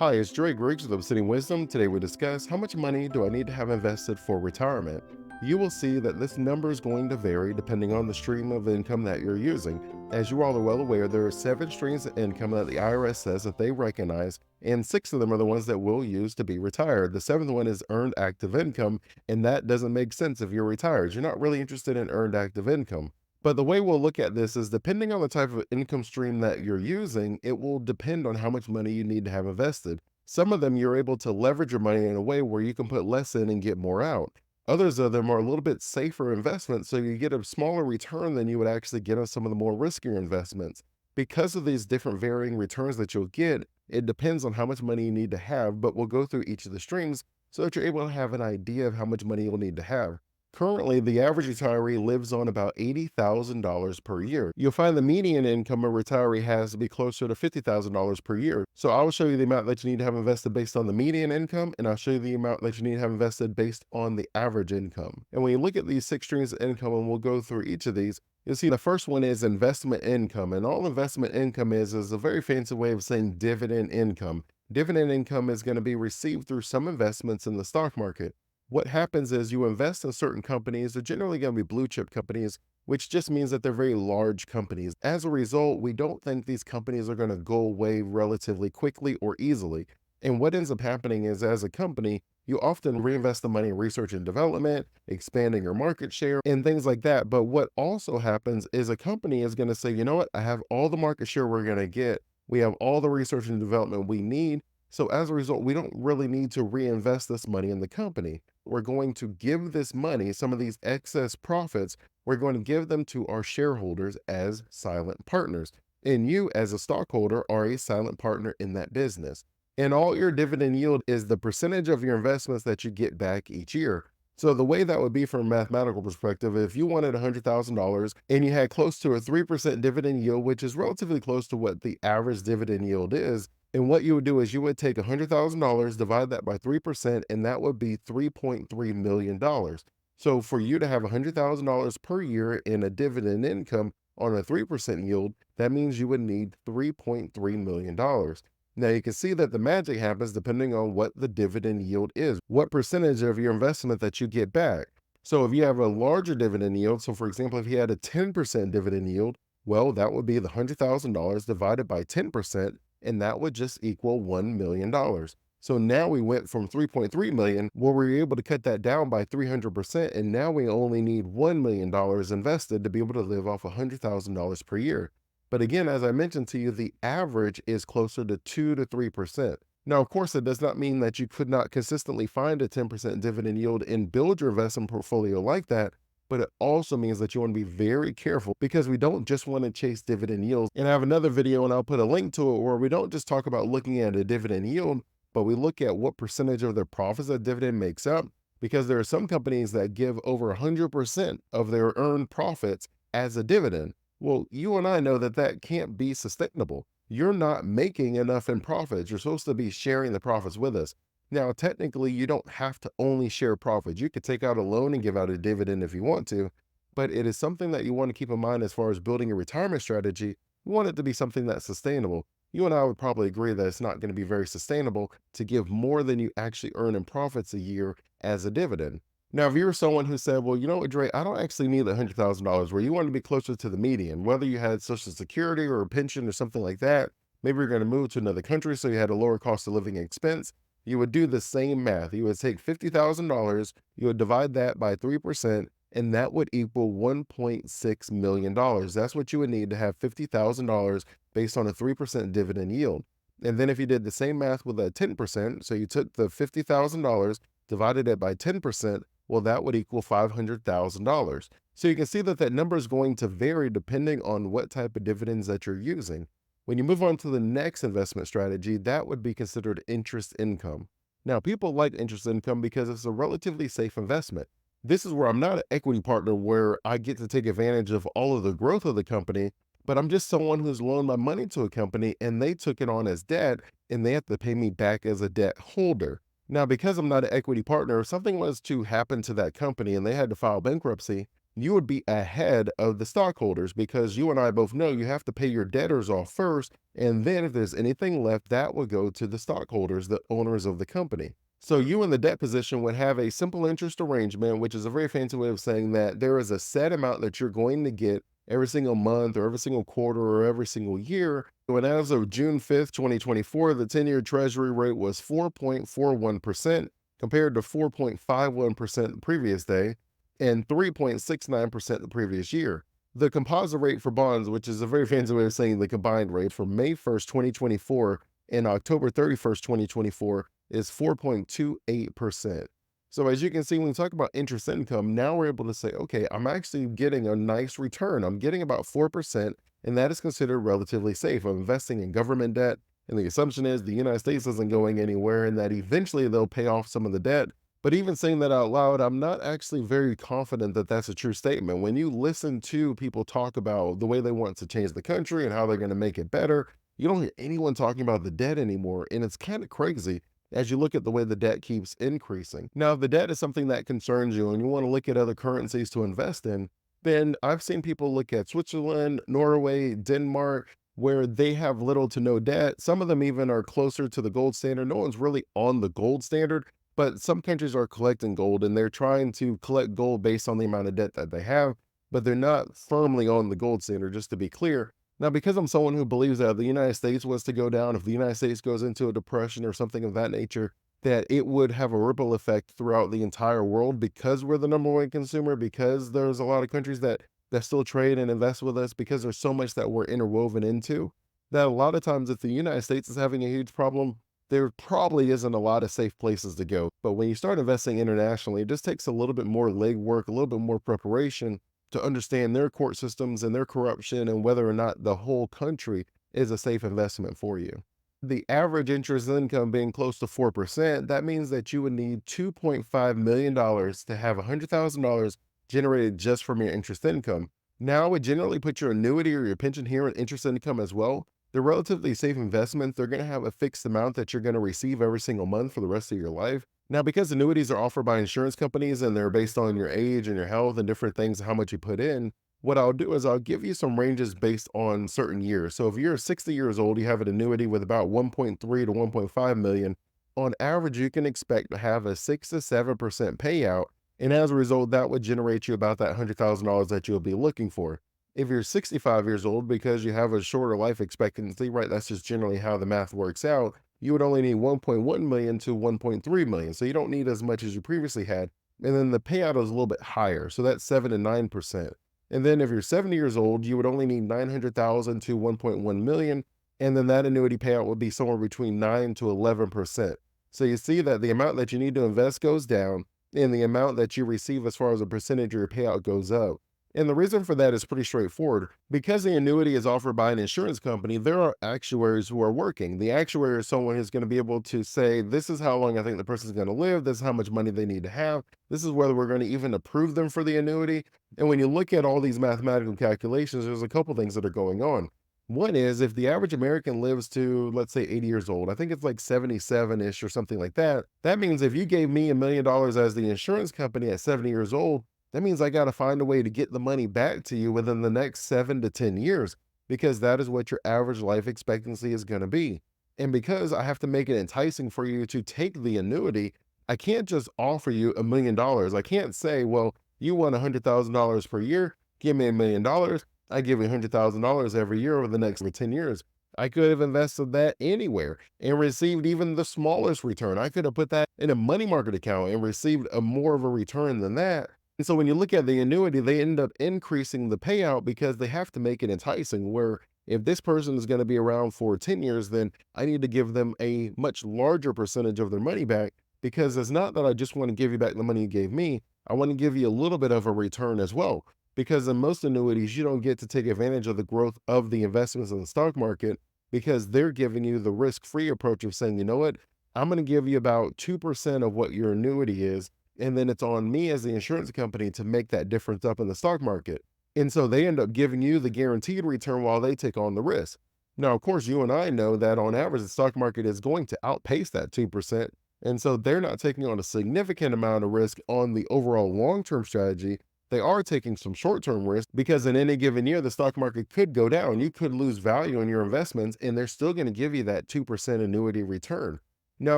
Hi, it's Dre Griggs with Obsidian Wisdom. Today we discuss how much money do I need to have invested for retirement. You will see that this number is going to vary depending on the stream of income that you're using. As you all are well aware, there are 7 streams of income that the IRS says that they recognize, and 6 of them are the ones that we'll use to be retired. The seventh one is earned active income, and that doesn't make sense if you're retired. You're not really interested in earned active income. But the way we'll look at this is depending on the type of income stream that you're using, it will depend on how much money you need to have invested. Some of them you're able to leverage your money in a way where you can put less in and get more out. Others of them are a little bit safer investments, so you get a smaller return than you would actually get on some of the more riskier investments. Because of these different varying returns that you'll get, it depends on how much money you need to have, but we'll go through each of the streams so that you're able to have an idea of how much money you'll need to have. Currently, the average retiree lives on about $80,000 per year. You'll find the median income a retiree has to be closer to $50,000 per year. So I will show you the amount that you need to have invested based on the median income, and I'll show you the amount that you need to have invested based on the average income. And when you look at these 6 streams of income, and we'll go through each of these, you'll see the first one is investment income. And all investment income is a very fancy way of saying dividend income. Dividend income is going to be received through some investments in the stock market. What happens is you invest in certain companies, they're generally going to be blue chip companies, which just means that they're very large companies. As a result, we don't think these companies are going to go away relatively quickly or easily. And what ends up happening is as a company, you often reinvest the money in research and development, expanding your market share, and things like that. But what also happens is a company is going to say, you know what, I have all the market share we're going to get. We have all the research and development we need. So as a result, we don't really need to reinvest this money in the company. We're going to give this money, some of these excess profits, we're going to give them to our shareholders as silent partners. And you, as a stockholder, are a silent partner in that business. And all your dividend yield is the percentage of your investments that you get back each year. So the way that would be from a mathematical perspective, if you wanted $100,000 and you had close to a 3% dividend yield, which is relatively close to what the average dividend yield is, and what you would do is you would take $100,000, divide that by 3%, and that would be $3.3 million. So for you to have $100,000 per year in a dividend income on a 3% yield, that means you would need $3.3 million. Now you can see that the magic happens depending on what the dividend yield is, what percentage of your investment that you get back. So if you have a larger dividend yield, so for example, if you had a 10% dividend yield, well, that would be the $100,000 divided by 10%, and that would just equal $1 million. So now we went from 3.3 million, where we were able to cut that down by 300%, and now we only need $1 million invested to be able to live off $100,000 per year. But again, as I mentioned to you, the average is closer to 2 to 3%. Now, of course, it does not mean that you could not consistently find a 10% dividend yield and build your investment portfolio like that, but it also means that you want to be very careful because we don't just want to chase dividend yields. And I have another video, and I'll put a link to it, where we don't just talk about looking at a dividend yield, but we look at what percentage of their profits that dividend makes up, because there are some companies that give over 100% of their earned profits as a dividend. Well, you and I know that that can't be sustainable. You're not making enough in profits. You're supposed to be sharing the profits with us. Now, technically, you don't have to only share profits. You could take out a loan and give out a dividend if you want to, but it is something that you want to keep in mind as far as building a retirement strategy. You want it to be something that's sustainable. You and I would probably agree that it's not going to be very sustainable to give more than you actually earn in profits a year as a dividend. Now, if you're someone who said, well, you know what, Dre, I don't actually need $100,000, where you want to be closer to the median, whether you had Social Security or a pension or something like that, maybe you're going to move to another country so you had a lower cost of living expense, you would do the same math. You would take $50,000, you would divide that by 3%, and that would equal $1.6 million. That's what you would need to have $50,000 based on a 3% dividend yield. And then if you did the same math with a 10%, so you took the $50,000, divided it by 10%, well, that would equal $500,000. So you can see that that number is going to vary depending on what type of dividends that you're using. When you move on to the next investment strategy, that would be considered interest income. Now, people like interest income because it's a relatively safe investment. This is where I'm not an equity partner where I get to take advantage of all of the growth of the company, but I'm just someone who's loaned my money to a company and they took it on as debt and they have to pay me back as a debt holder. Now, because I'm not an equity partner, if something was to happen to that company and they had to file bankruptcy, you would be ahead of the stockholders because you and I both know you have to pay your debtors off first. And then if there's anything left, that would go to the stockholders, the owners of the company. So you in the debt position would have a simple interest arrangement, which is a very fancy way of saying that there is a set amount that you're going to get every single month or every single quarter or every single year. And as of June 5th, 2024, the 10-year treasury rate was 4.41% compared to 4.51% the previous day and 3.69% the previous year. The composite rate for bonds, which is a very fancy way of saying the combined rate for May 1st, 2024 and October 31st, 2024 is 4.28%. So as you can see, when we talk about interest income, now we're able to say, okay, I'm actually getting a nice return. I'm getting about 4%, and that is considered relatively safe. I'm investing in government debt, and the assumption is the United States isn't going anywhere and that eventually they'll pay off some of the debt. But even saying that out loud, I'm not actually very confident that that's a true statement. When you listen to people talk about the way they want to change the country and how they're going to make it better, you don't hear anyone talking about the debt anymore. And it's kind of crazy as you look at the way the debt keeps increasing. Now, if the debt is something that concerns you and you want to look at other currencies to invest in, then I've seen people look at Switzerland, Norway, Denmark, where they have little to no debt. Some of them even are closer to the gold standard. No one's really on the gold standard, but some countries are collecting gold and they're trying to collect gold based on the amount of debt that they have, but they're not firmly on the gold standard, just to be clear. Now, because I'm someone who believes that if the United States was to go down, if the United States goes into a depression or something of that nature, that it would have a ripple effect throughout the entire world because we're the number one consumer, because there's a lot of countries that still trade and invest with us, because there's so much that we're interwoven into, that a lot of times if the United States is having a huge problem, there probably isn't a lot of safe places to go. But when you start investing internationally, it just takes a little bit more legwork, a little bit more preparation to understand their court systems and their corruption and whether or not the whole country is a safe investment for you. The average interest income being close to 4%, that means that you would need $2.5 million to have $100,000 generated just from your interest income. Now, I would generally put your annuity or your pension here in interest income as well. They're relatively safe investments. They're going to have a fixed amount that you're going to receive every single month for the rest of your life. Now, because annuities are offered by insurance companies and they're based on your age and your health and different things, how much you put in, what I'll do is I'll give you some ranges based on certain years. So if you're 60 years old, you have an annuity with about 1.3 to 1.5 million. On average, you can expect to have a 6 to 7% payout. And as a result, that would generate you about that $100,000 that you'll be looking for. If you're 65 years old, because you have a shorter life expectancy, right? That's just generally how the math works out. You would only need 1.1 million to 1.3 million. So you don't need as much as you previously had. And then the payout is a little bit higher. So that's 7 to 9%. And then if you're 70 years old, you would only need 900,000 to 1.1 million. And then that annuity payout would be somewhere between 9 to 11%. So you see that the amount that you need to invest goes down and the amount that you receive as far as a percentage of your payout goes up. And the reason for that is pretty straightforward. Because the annuity is offered by an insurance company, there are actuaries who are working. The actuary is someone who's going to be able to say, this is how long I think the person's going to live. This is how much money they need to have. This is whether we're going to even approve them for the annuity. And when you look at all these mathematical calculations, there's a couple things that are going on. One is if the average American lives to, let's say, 80 years old, I think it's like 77-ish or something like that. That means if you gave me $1 million as the insurance company at 70 years old, that means I got to find a way to get the money back to you within the next 7 to 10 years, because that is what your average life expectancy is going to be. And because I have to make it enticing for you to take the annuity, I can't just offer you $1 million. I can't say, well, you want $100,000 per year, give me $1 million. I give you $100,000 every year over the next 10 years. I could have invested that anywhere and received even the smallest return. I could have put that in a money market account and received a more of a return than that. And so when you look at the annuity, they end up increasing the payout because they have to make it enticing, where if this person is going to be around for 10 years, then I need to give them a much larger percentage of their money back, because it's not that I just want to give you back the money you gave me. I want to give you a little bit of a return as well, because in most annuities, you don't get to take advantage of the growth of the investments in the stock market, because they're giving you the risk-free approach of saying, you know what, I'm going to give you about 2% of what your annuity is. And then it's on me as the insurance company to make that difference up in the stock market. And so they end up giving you the guaranteed return while they take on the risk. Now, of course, you and I know that on average, the stock market is going to outpace that 2%. And so they're not taking on a significant amount of risk on the overall long-term strategy. they are taking some short-term risk because in any given year, the stock market could go down. You could lose value in your investments, and they're still going to give you that 2% annuity return. Now,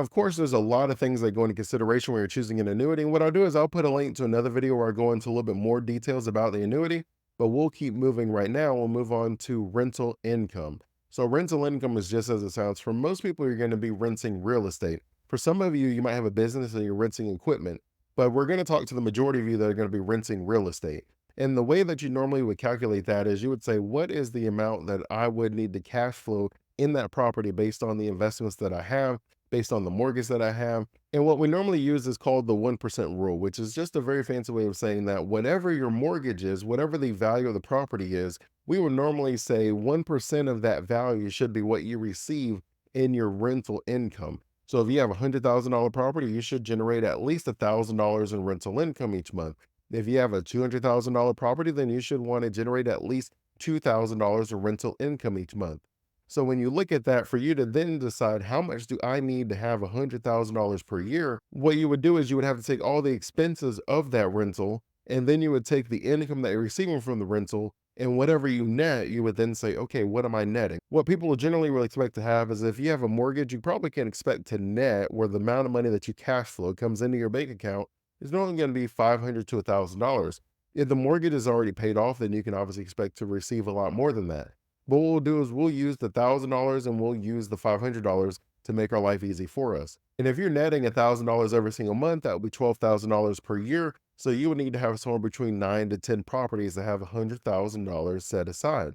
of course, there's a lot of things that go into consideration when you're choosing an annuity. And what I'll do is I'll put a link to another video where I go into a little bit more details about the annuity, but we'll keep moving right now. We'll move on to rental income. So rental income is just as it sounds. For most people, you're going to be renting real estate. For some of you, you might have a business and you're renting equipment, but we're going to talk to the majority of you that are going to be renting real estate. And the way that you normally would calculate that is you would say, what is the amount that I would need to cash flow in that property based on the investments that I have, based on the mortgage that I have? And what we normally use is called the 1% rule, which is just a very fancy way of saying that whatever your mortgage is, whatever the value of the property is, we would normally say 1% of that value should be what you receive in your rental income. So if you have a $100,000 property, you should generate at least $1,000 in rental income each month. If you have a $200,000 property, then you should want to generate at least $2,000 in rental income each month. So when you look at that, for you to then decide how much do I need to have $100,000 per year, what you would do is you would have to take all the expenses of that rental, and then you would take the income that you're receiving from the rental, and whatever you net, you would then say, okay, what am I netting? What people will generally really expect to have is if you have a mortgage, you probably can expect to net where the amount of money that you cash flow comes into your bank account is normally going to be $500 to $1,000. If the mortgage is already paid off, then you can obviously expect to receive a lot more than that. What we'll do is we'll use the $1,000 and we'll use the $500 to make our life easy for us. And if you're netting $1,000 every single month, that would be $12,000 per year. So you would need to have somewhere between 9 to 10 properties that have $100,000 set aside.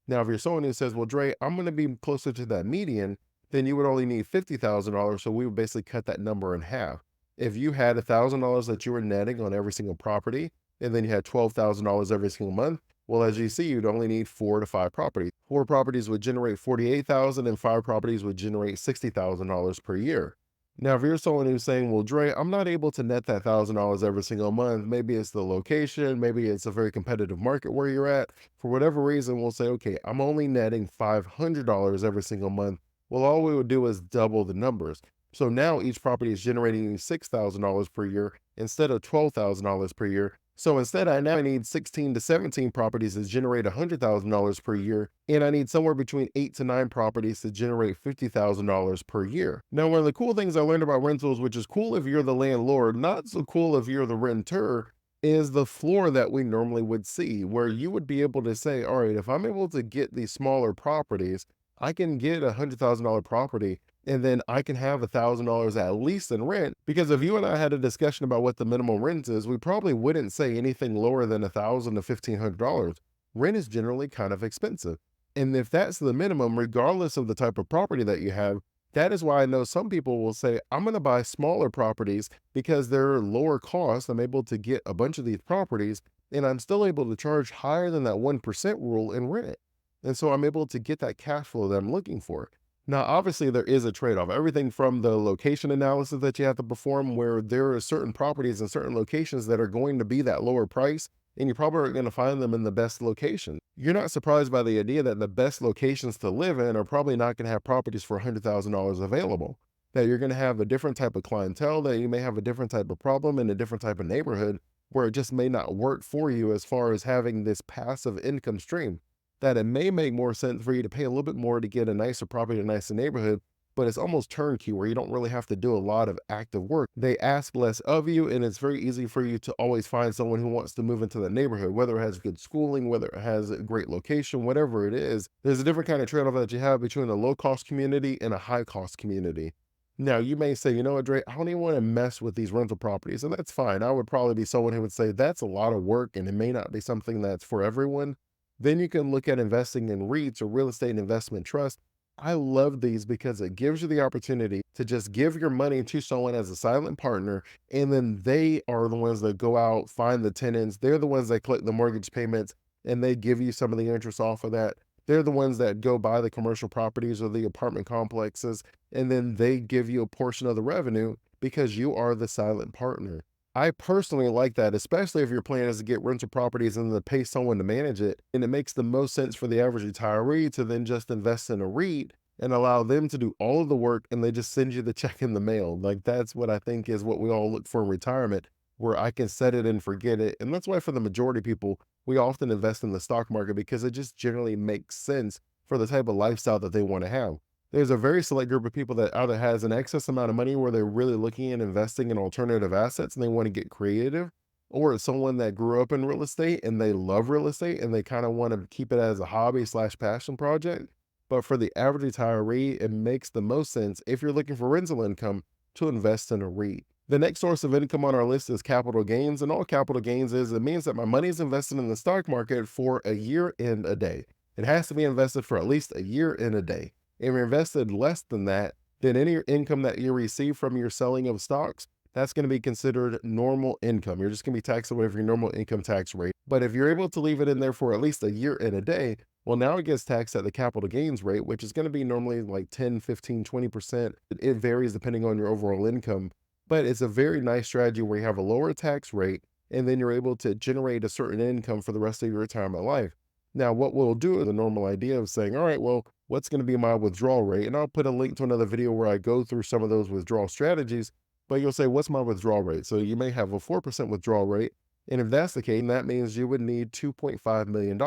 Now, if you're someone who says, well, Dre, I'm going to be closer to that median, then you would only need $50,000. So we would basically cut that number in half. If you had $1,000 that you were netting on every single property, and then you had $12,000 every single month, well, as you see, you'd only need 4 to 5 properties. 4 properties would generate $48,000 and 5 properties would generate $60,000 per year. Now, if you're someone who's saying, well, Dre, I'm not able to net that $1,000 every single month. Maybe it's the location. Maybe it's a very competitive market where you're at. For whatever reason, we'll say, okay, I'm only netting $500 every single month. Well, all we would do is double the numbers. So now each property is generating you $6,000 per year instead of $12,000 per year. So instead, I now need 16 to 17 properties to generate $100,000 per year, and I need somewhere between 8 to 9 properties to generate $50,000 per year. Now, one of the cool things I learned about rentals, which is cool if you're the landlord, not so cool if you're the renter, is the floor that we normally would see, where you would be able to say, all right, if I'm able to get these smaller properties, I can get a $100,000 property, and then I can have $1,000 at least in rent. Because if you and I had a discussion about what the minimum rent is, we probably wouldn't say anything lower than $1,000 to $1,500. Rent is generally kind of expensive. And if that's the minimum, regardless of the type of property that you have, that is why I know some people will say, I'm going to buy smaller properties because they're lower cost. I'm able to get a bunch of these properties and I'm still able to charge higher than that 1% rule in rent. And so I'm able to get that cash flow that I'm looking for. Now, obviously, there is a trade-off. Everything from the location analysis that you have to perform, where there are certain properties in certain locations that are going to be that lower price, and you probably aren't going to find them in the best location. You're not surprised by the idea that the best locations to live in are probably not going to have properties for $100,000 available. That you're going to have a different type of clientele, that you may have a different type of problem in a different type of neighborhood, where it just may not work for you as far as having this passive income stream. That it may make more sense for you to pay a little bit more to get a nicer property, a nicer neighborhood, but it's almost turnkey where you don't really have to do a lot of active work. They ask less of you, and it's very easy for you to always find someone who wants to move into that neighborhood, whether it has good schooling, whether it has a great location, whatever it is. There's a different kind of trade-off that you have between a low-cost community and a high-cost community. Now, you may say, you know what, Dre, I don't even want to mess with these rental properties, and that's fine. I would probably be someone who would say that's a lot of work, and it may not be something that's for everyone. Then you can look at investing in REITs or real estate investment trust. I love these because it gives you the opportunity to just give your money to someone as a silent partner, and then they are the ones that go out, find the tenants. They're the ones that collect the mortgage payments, and they give you some of the interest off of that. They're the ones that go buy the commercial properties or the apartment complexes, and then they give you a portion of the revenue because you are the silent partner. I personally like that, especially if your plan is to get rental properties and then pay someone to manage it. And it makes the most sense for the average retiree to then just invest in a REIT and allow them to do all of the work and they just send you the check in the mail. Like that's what I think is what we all look for in retirement. where I can set it and forget it. And that's why for the majority of people, we often invest in the stock market because it just generally makes sense for the type of lifestyle that they want to have. There's a very select group of people that either has an excess amount of money where they're really looking at investing in alternative assets and they want to get creative, or it's someone that grew up in real estate and they love real estate and they kind of want to keep it as a hobby slash passion project. But for the average retiree, it makes the most sense if you're looking for rental income to invest in a REIT. The next source of income on our list is capital gains. And all capital gains is, it means that my money is invested in the stock market for a year and a day. It has to be invested for at least a year and a day. If you're invested less than that, then any income that you receive from your selling of stocks, that's going to be considered normal income. You're just going to be taxed at whatever your normal income tax rate. But if you're able to leave it in there for at least a year and a day, well, now it gets taxed at the capital gains rate, which is going to be normally like 10, 15, 20%. It varies depending on your overall income, but it's a very nice strategy where you have a lower tax rate and then you're able to generate a certain income for the rest of your retirement life. Now, what we'll do is the normal idea of saying, all right, well, what's going to be my withdrawal rate? And I'll put a link to another video where I go through some of those withdrawal strategies, but you'll say, what's my withdrawal rate? So you may have a 4% withdrawal rate. And if that's the case, that means you would need $2.5 million.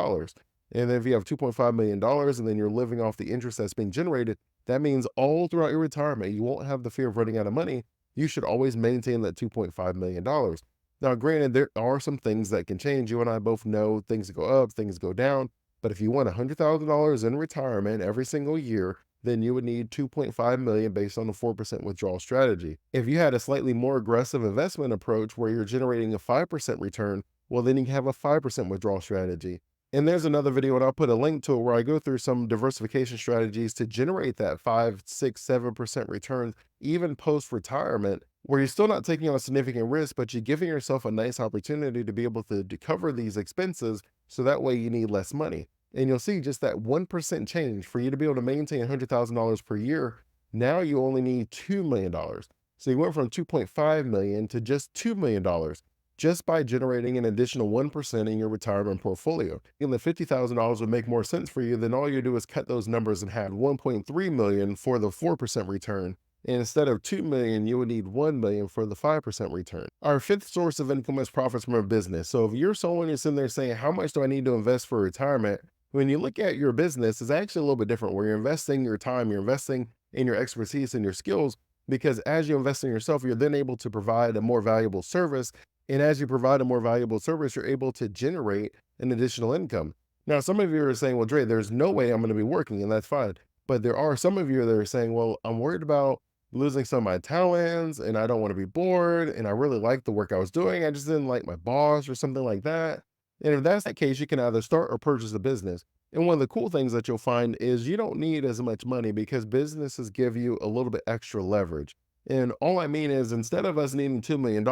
And then if you have $2.5 million and then you're living off the interest that's being generated, that means all throughout your retirement, you won't have the fear of running out of money. You should always maintain that $2.5 million. Now, granted, there are some things that can change. You and I both know things go up, things go down. But if you want $100,000 in retirement every single year, then you would need 2.5 million based on the 4% withdrawal strategy. If you had a slightly more aggressive investment approach where you're generating a 5% return, well, then you have a 5% withdrawal strategy. And there's another video, and I'll put a link to it where I go through some diversification strategies to generate that 5, 6, 7% return, even post retirement, where you're still not taking on significant risk, but you're giving yourself a nice opportunity to be able to cover these expenses. So that way you need less money. And you'll see just that 1% change for you to be able to maintain $100,000 per year. Now you only need $2 million. So you went from 2.5 million to just $2 million just by generating an additional 1% in your retirement portfolio. And the $50,000 would make more sense for you, then all you do is cut those numbers and have 1.3 million for the 4% return. And instead of 2 million, you would need 1 million for the 5% return. Our fifth source of income is profits from a business. So if you're someone who's sitting there saying, how much do I need to invest for retirement? When you look at your business, it's actually a little bit different where you're investing your time, you're investing in your expertise and your skills, because as you invest in yourself, you're then able to provide a more valuable service. And as you provide a more valuable service, you're able to generate an additional income. Now, some of you are saying, well, Dre, there's no way I'm going to be working, and that's fine. But there are some of you that are saying, well, I'm worried about losing some of my talents and I don't want to be bored. And I really like the work I was doing. I just didn't like my boss or something like that. And if that's the case, you can either start or purchase a business. And one of the cool things that you'll find is you don't need as much money because businesses give you a little bit extra leverage. And all I mean is instead of us needing $2 million,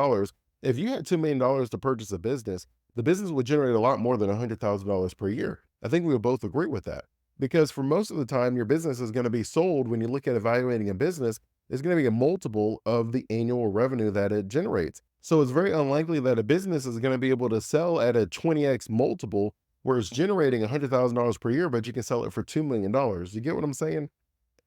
if you had $2 million to purchase a business, the business would generate a lot more than $100,000 per year. I think we would both agree with that because for most of the time, your business is going to be sold when you look at evaluating a business, is going to be a multiple of the annual revenue that it generates. So it's very unlikely that a business is going to be able to sell at a 20x multiple where it's generating $100,000 per year, but you can sell it for $2 million. You get what I'm saying?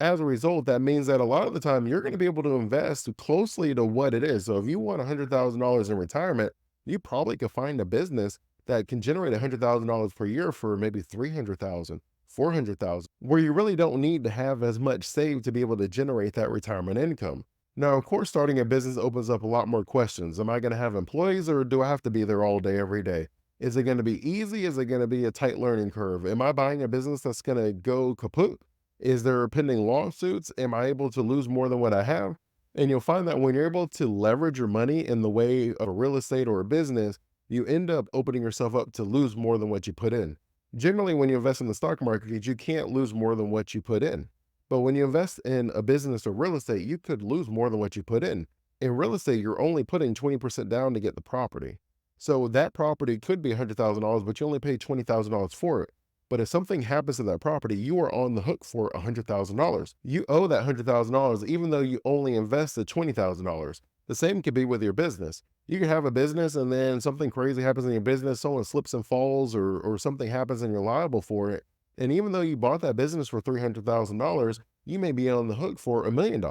As a result, that means that a lot of the time you're going to be able to invest closely to what it is. So if you want $100,000 in retirement, you probably could find a business that can generate $100,000 per year for maybe 300,000, 400,000, where you really don't need to have as much saved to be able to generate that retirement income. Now, of course, starting a business opens up a lot more questions. Am I going to have employees or do I have to be there all day, every day? Is it going to be easy? Is it going to be a tight learning curve? Am I buying a business that's going to go kaput? Is there pending lawsuits? Am I able to lose more than what I have? And you'll find that when you're able to leverage your money in the way of a real estate or a business, you end up opening yourself up to lose more than what you put in. Generally, when you invest in the stock market, you can't lose more than what you put in. But when you invest in a business or real estate, you could lose more than what you put in. In real estate, you're only putting 20% down to get the property. So that property could be $100,000, but you only pay $20,000 for it. But if something happens to that property, you are on the hook for $100,000. You owe that $100,000 even though you only invested $20,000. The same could be with your business. You can have a business and then something crazy happens in your business, someone slips and falls or something happens and you're liable for it. And even though you bought that business for $300,000, you may be on the hook for $1 million.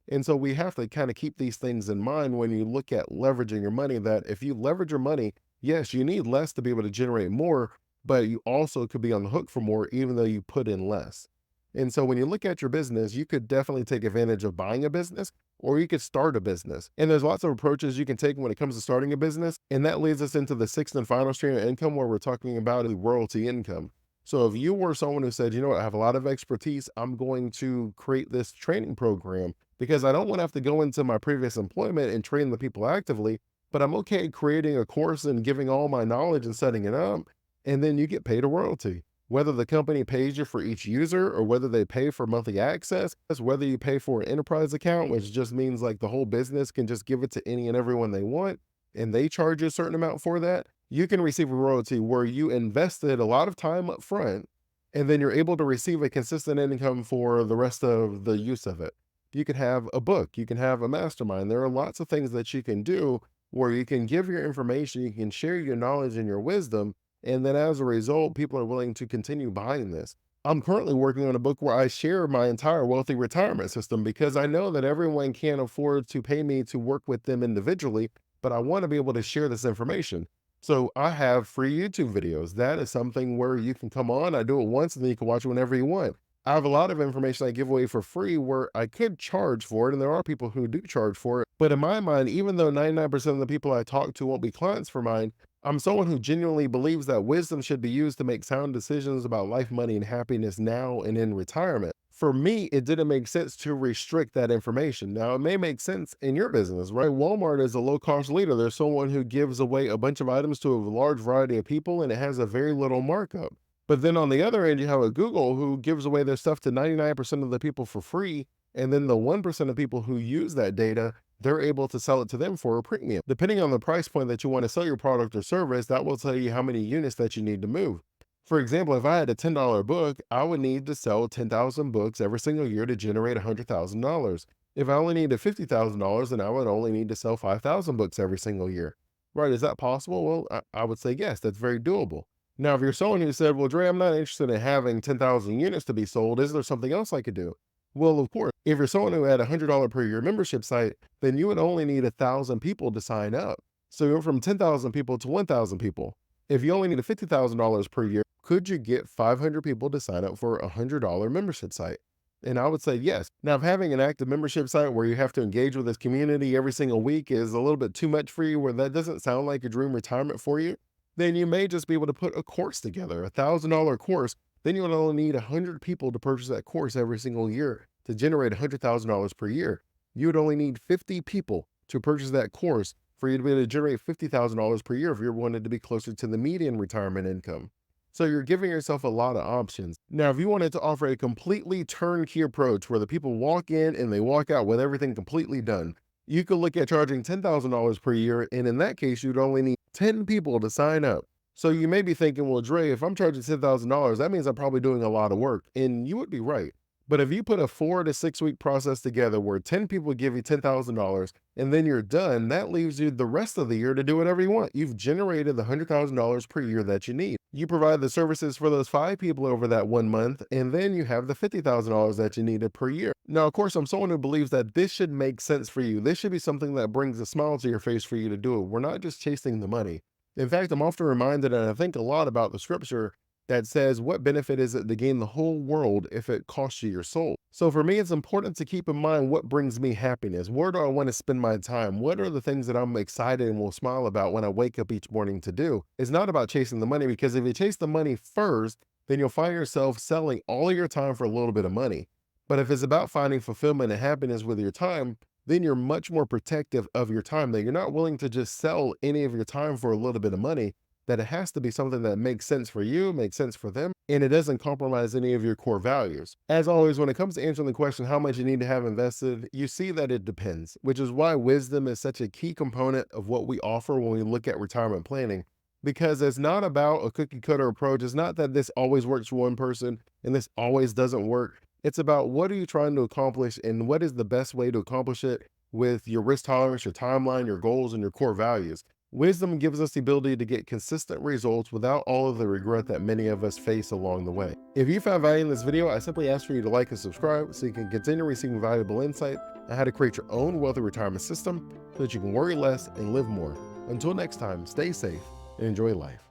And so we have to kind of keep these things in mind when you look at leveraging your money, that if you leverage your money, yes, you need less to be able to generate more, but you also could be on the hook for more even though you put in less. And so when you look at your business, you could definitely take advantage of buying a business, or you could start a business. And there's lots of approaches you can take when it comes to starting a business. And that leads us into the sixth and final stream of income, where we're talking about royalty income. So if you were someone who said, you know what, I have a lot of expertise, I'm going to create this training program because I don't want to have to go into my previous employment and train the people actively, but I'm okay creating a course and giving all my knowledge and setting it up. And then you get paid a royalty. Whether the company pays you for each user or whether they pay for monthly access, whether you pay for an enterprise account, which just means like the whole business can just give it to any and everyone they want, and they charge you a certain amount for that, you can receive a royalty where you invested a lot of time up front, and then you're able to receive a consistent income for the rest of the use of it. You can have a book, you can have a mastermind. There are lots of things that you can do where you can give your information, you can share your knowledge and your wisdom, and then as a result, people are willing to continue buying this. I'm currently working on a book where I share my entire wealthy retirement system because I know that everyone can't afford to pay me to work with them individually, but I want to be able to share this information. So I have free YouTube videos. That is something where you can come on. I do it once and then you can watch it whenever you want. I have a lot of information I give away for free where I could charge for it, and there are people who do charge for it. But in my mind, even though 99% of the people I talk to won't be clients for mine, I'm someone who genuinely believes that wisdom should be used to make sound decisions about life, money, and happiness now and in retirement. For me, it didn't make sense to restrict that information. Now, it may make sense in your business, right? Walmart is a low cost leader. There's someone who gives away a bunch of items to a large variety of people and it has a very little markup. But then on the other end, you have a Google who gives away their stuff to 99% of the people for free. And then the 1% of people who use that data, they're able to sell it to them for a premium. Depending on the price point that you want to sell your product or service, that will tell you how many units that you need to move. For example, if I had a $10 book, I would need to sell 10,000 books every single year to generate $100,000. If I only needed $50,000, then I would only need to sell 5,000 books every single year. Right? Is that possible? Well, I would say yes, that's very doable. Now, if you're someone who said, well, Dre, I'm not interested in having 10,000 units to be sold, is there something else I could do? Well, of course, if you're someone who had a $100 per year membership site, then you would only need 1,000 people to sign up. So you went from 10,000 people to 1,000 people. If you only need $50,000 per year, could you get 500 people to sign up for a $100 membership site? And I would say yes. Now, if having an active membership site where you have to engage with this community every single week is a little bit too much for you, where that doesn't sound like a dream retirement for you, then you may just be able to put a course together, a $1,000 course. Then you would only need 100 people to purchase that course every single year to generate $100,000 per year. You would only need 50 people to purchase that course for you to be able to generate $50,000 per year if you wanted to be closer to the median retirement income. So you're giving yourself a lot of options. Now, if you wanted to offer a completely turnkey approach where the people walk in and they walk out with everything completely done, you could look at charging $10,000 per year. And in that case, you'd only need 10 people to sign up. So you may be thinking, well, Dre, if I'm charging $10,000, that means I'm probably doing a lot of work. And you would be right. But if you put a 4 to 6 week process together where 10 people give you $10,000 and then you're done, that leaves you the rest of the year to do whatever you want. You've generated the $100,000 per year that you need. You provide the services for those 5 people over that 1 month, and then you have the $50,000 that you needed per year. Now, of course, I'm someone who believes that this should make sense for you. This should be something that brings a smile to your face for you to do it. We're not just chasing the money. In fact, I'm often reminded, and I think a lot about the scripture that says, what benefit is it to gain the whole world if it costs you your soul? So for me, it's important to keep in mind what brings me happiness. Where do I want to spend my time? What are the things that I'm excited and will smile about when I wake up each morning to do? It's not about chasing the money, because if you chase the money first, then you'll find yourself selling all of your time for a little bit of money. But if it's about finding fulfillment and happiness with your time, then you're much more protective of your time, that you're not willing to just sell any of your time for a little bit of money, that it has to be something that makes sense for you, makes sense for them, and it doesn't compromise any of your core values. As always, when it comes to answering the question, how much you need to have invested, you see that it depends, which is why wisdom is such a key component of what we offer when we look at retirement planning, because it's not about a cookie cutter approach. It's not that this always works for one person and this always doesn't work. It's about what are you trying to accomplish and what is the best way to accomplish it with your risk tolerance, your timeline, your goals, and your core values. Wisdom gives us the ability to get consistent results without all of the regret that many of us face along the way. If you found value in this video, I simply ask for you to like and subscribe so you can continue receiving valuable insight on how to create your own wealthy retirement system so that you can worry less and live more. Until next time, stay safe and enjoy life.